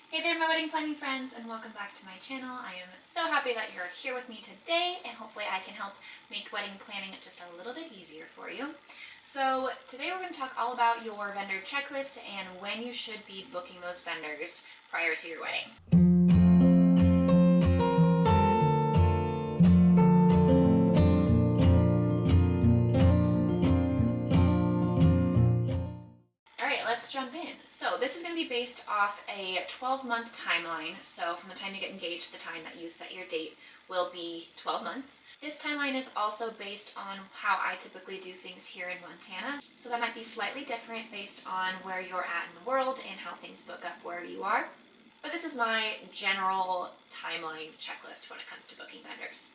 Hey there, my wedding planning friends, and welcome back to my channel. I am so happy that you're here with me today, and hopefully I can help make wedding planning just a little bit easier for you. So today we're going to talk all about your vendor checklist and when you should be booking those vendors prior to your wedding. Let's jump in. So this is going to be based off a 12-month timeline. So from the time you get engaged to the time that you set your date will be 12 months. This timeline is also based on how I typically do things here in Montana. So that might be slightly different based on where you're at in the world and how things book up where you are. But this is my general timeline checklist when it comes to booking vendors.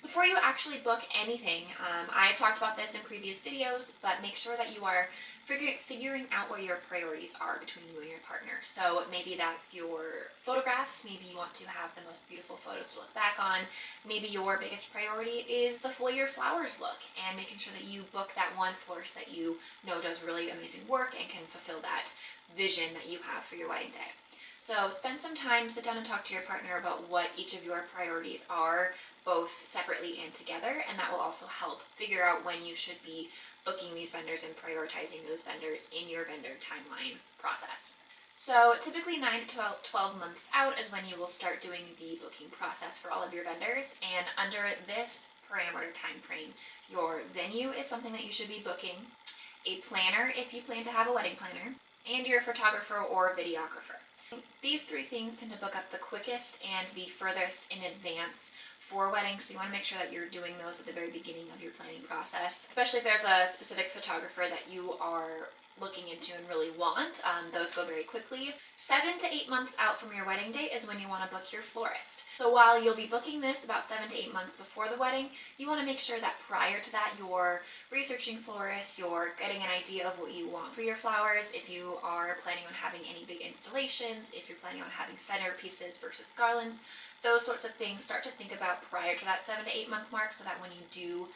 Before you actually book anything, I've talked about this in previous videos, but make sure that you are figuring out what your priorities are between you and your partner. So maybe that's your photographs, maybe you want to have the most beautiful photos to look back on, maybe your biggest priority is the full year flowers look and making sure that you book that one florist that you know does really amazing work and can fulfill that vision that you have for your wedding day. So spend some time, sit down and talk to your partner about what each of your priorities are, both separately and together, and that will also help figure out when you should be booking these vendors and prioritizing those vendors in your vendor timeline process. So typically 9 to 12 months out is when you will start doing the booking process for all of your vendors, and under this parameter time frame, your venue is something that you should be booking, a planner if you plan to have a wedding planner, and your photographer or videographer. These three things tend to book up the quickest and the furthest in advance for weddings, so you want to make sure that you're doing those at the very beginning of your planning process, especially if there's a specific photographer that you are looking into and really want. Those go very quickly. 7 to 8 months out from your wedding date is when you want to book your florist. So while you'll be booking this about 7 to 8 months before the wedding, you want to make sure that prior to that you're researching florists, you're getting an idea of what you want for your flowers, if you are planning on having any big installations, if you're planning on having centerpieces versus garlands, those sorts of things start to think about prior to that 7 to 8 month mark, so that when you do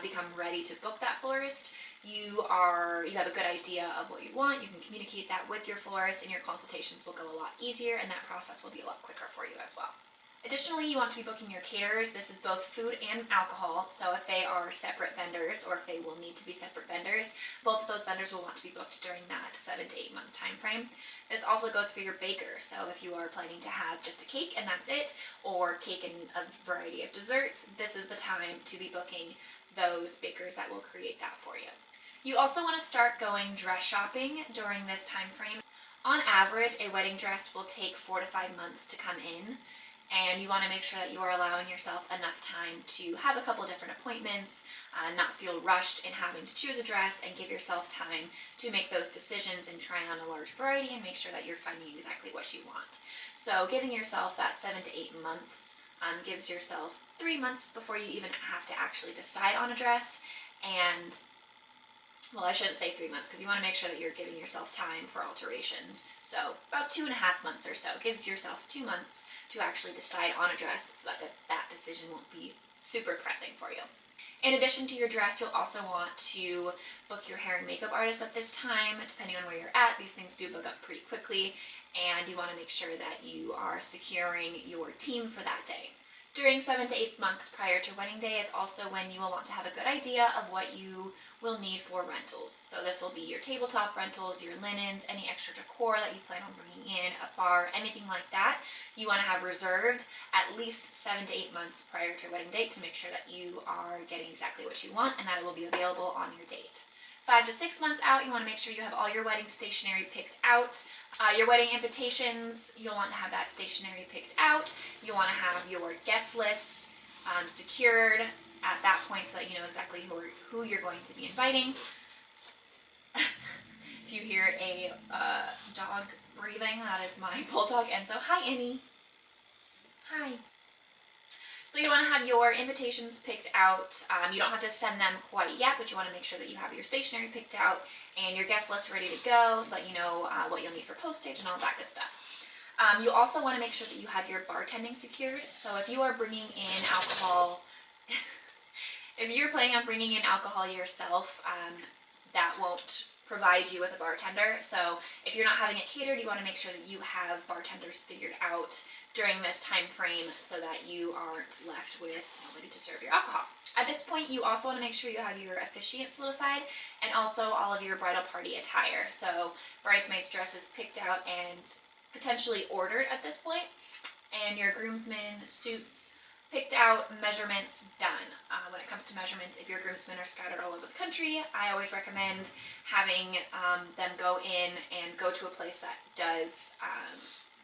become ready to book that florist, you have a good idea of what you want. You can communicate that with your florist, and your consultations will go a lot easier, and that process will be a lot quicker for you as well. Additionally, you want to be booking your caterers. This is both food and alcohol, so if they are separate vendors or if they will need to be separate vendors, both of those vendors will want to be booked during that 7 to 8 month time frame. This also goes for your baker, so if you are planning to have just a cake and that's it, or cake and a variety of desserts, this is the time to be booking those bakers that will create that for you. You also want to start going dress shopping during this time frame. On average, a wedding dress will take 4 to 5 months to come in, and you want to make sure that you are allowing yourself enough time to have a couple different appointments, not feel rushed in having to choose a dress, and give yourself time to make those decisions and try on a large variety and make sure that you're finding exactly what you want. So giving yourself that 7 to 8 months gives yourself 3 months before you even have to actually decide on a dress, and well, I shouldn't say 3 months because you want to make sure that you're giving yourself time for alterations. So about 2.5 months or so gives yourself 2 months to actually decide on a dress, so that that decision won't be super pressing for you. In addition to your dress, you'll also want to book your hair and makeup artist at this time. Depending on where you're at, these things do book up pretty quickly, and you want to make sure that you are securing your team for that day. During 7 to 8 months prior to wedding day is also when you will want to have a good idea of what you will need for rentals. So this will be your tabletop rentals, your linens, any extra decor that you plan on bringing in, a bar, anything like that. You want to have reserved at least 7 to 8 months prior to your wedding date to make sure that you are getting exactly what you want and that it will be available on your date. 5 to 6 months out, you want to make sure you have all your wedding stationery picked out. Your wedding invitations, you'll want to have that stationery picked out. You want to have your guest lists secured at that point so that you know exactly who you're going to be inviting. If you hear a dog breathing, that is my bulldog Enzo. Hi, Annie. Hi. So you want to have your invitations picked out. You don't have to send them quite yet, but you want to make sure that you have your stationery picked out and your guest list ready to go so that you know what you'll need for postage and all that good stuff. You also want to make sure that you have your bartending secured. So if you are bringing in alcohol, if you're planning on bringing in alcohol yourself, that won't provide you with a bartender. So if you're not having it catered, you want to make sure that you have bartenders figured out during this time frame so that you aren't left with nobody to serve your alcohol. At this point, you also want to make sure you have your officiant solidified and also all of your bridal party attire. So bridesmaids' dresses picked out and potentially ordered at this point, and your groomsmen suits picked out, measurements done. When it comes to measurements, if your groomsmen are scattered all over the country, I always recommend having them go in and go to a place that does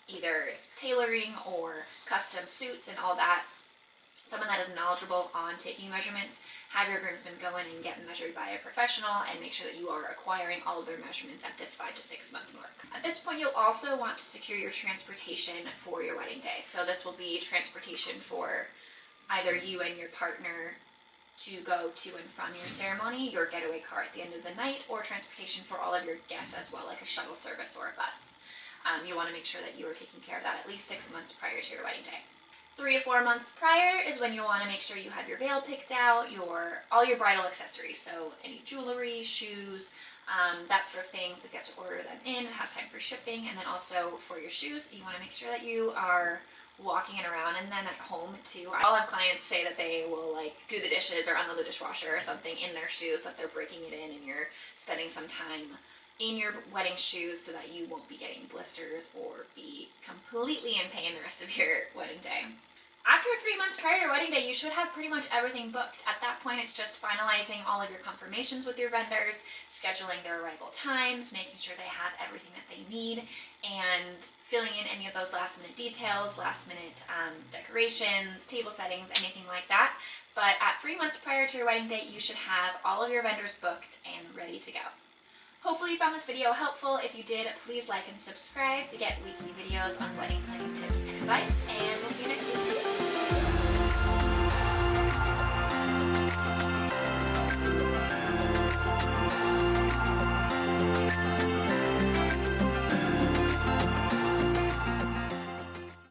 either tailoring or custom suits and all that. Someone that is knowledgeable on taking measurements. Have your groomsmen go in and get measured by a professional and make sure that you are acquiring all of their measurements at this 5 to 6 month mark. At this point, you'll also want to secure your transportation for your wedding day. So this will be transportation for either you and your partner to go to and from your ceremony, your getaway car at the end of the night, or transportation for all of your guests as well, like a shuttle service or a bus. You want to make sure that you are taking care of that at least 6 months prior to your wedding day. 3 to 4 months prior is when you'll want to make sure you have your veil picked out, all your bridal accessories, so any jewelry, shoes, that sort of thing. So if you have to order them in, it has time for shipping. And then also for your shoes, you want to make sure that you are walking it around in them at home too. I'll have clients say that they will like do the dishes or unload the dishwasher or something in their shoes, that they're breaking it in, and you're spending some time in your wedding shoes so that you won't be getting blisters or be completely in pain the rest of your wedding day. After 3 months prior to your wedding day, you should have pretty much everything booked. At that point, it's just finalizing all of your confirmations with your vendors, scheduling their arrival times, making sure they have everything that they need, and filling in any of those last minute details, last minute decorations, table settings, anything like that. But at 3 months prior to your wedding date, you should have all of your vendors booked and ready to go. Hopefully you found this video helpful. If you did, please like and subscribe to get weekly videos on wedding planning tips and advice, and we'll see you next week.